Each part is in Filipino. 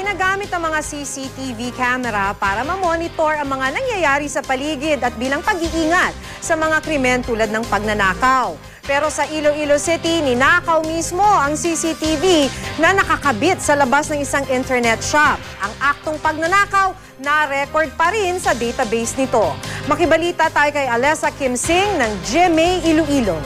Ginagamit ang mga CCTV camera para ma-monitor ang mga nangyayari sa paligid at bilang pag-iingat sa mga krimen tulad ng pagnanakaw. Pero sa Iloilo City, ninakaw mismo ang CCTV na nakakabit sa labas ng isang internet shop. Ang aktong pagnanakaw na-record pa rin sa database nito. Makibalita tayo kay Alessa Kimsing ng GMA Iloilo.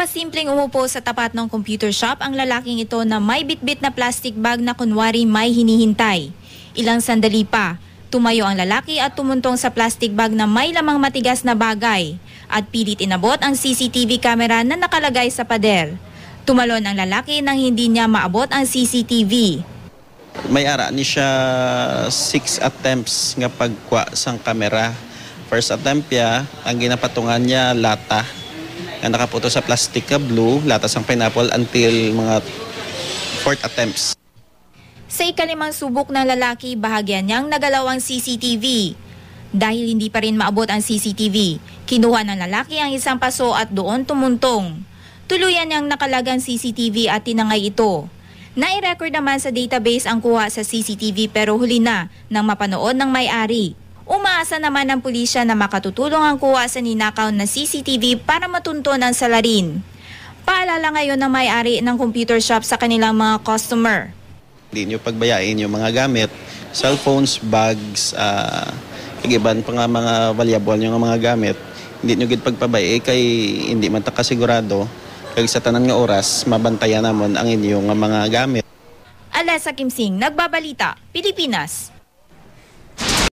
Pasimpleng umupo sa tapat ng computer shop ang lalaking ito na may bitbit na plastic bag na kunwari may hinihintay. Ilang sandali pa, tumayo ang lalaki at tumuntong sa plastic bag na may lamang matigas na bagay at pilit inabot ang CCTV camera na nakalagay sa pader. Tumalon ang lalaki nang hindi niya maabot ang CCTV. May ara ni siya 6 attempts nga pagkuha sang kamera. First attempt ya, ang ginapatungan niya lata nga nakaputo sa plastic ka blue, latas ng pineapple until mga 4th attempts. Sa ikalimang subok ng lalaki, bahagyan niyang nagalaw ang CCTV. Dahil hindi pa rin maabot ang CCTV, kinuha ng lalaki ang isang paso at doon tumuntong. Tuluyan niyang nakalagang CCTV at tinangay ito. Nai-record naman sa database ang kuha sa CCTV pero huli na nang mapanood ng may-ari. Umaasa naman ng pulisya na makatutulong ang kuha sa ninakaw na CCTV para matunton ang salarin. Paalala ngayon ng may-ari ng computer shop sa kanilang mga customer. Hindi nyo pagbayain yung mga gamit, cellphones, bags, iban pa nga mga valuable yung mga gamit. Hindi nyo gid pagpabay kay hindi man ta kasigurado kay sa tanan nga oras mabantayan namon ang inyong mga gamit. Alessa Kimsing, Nagbabalita, Pilipinas.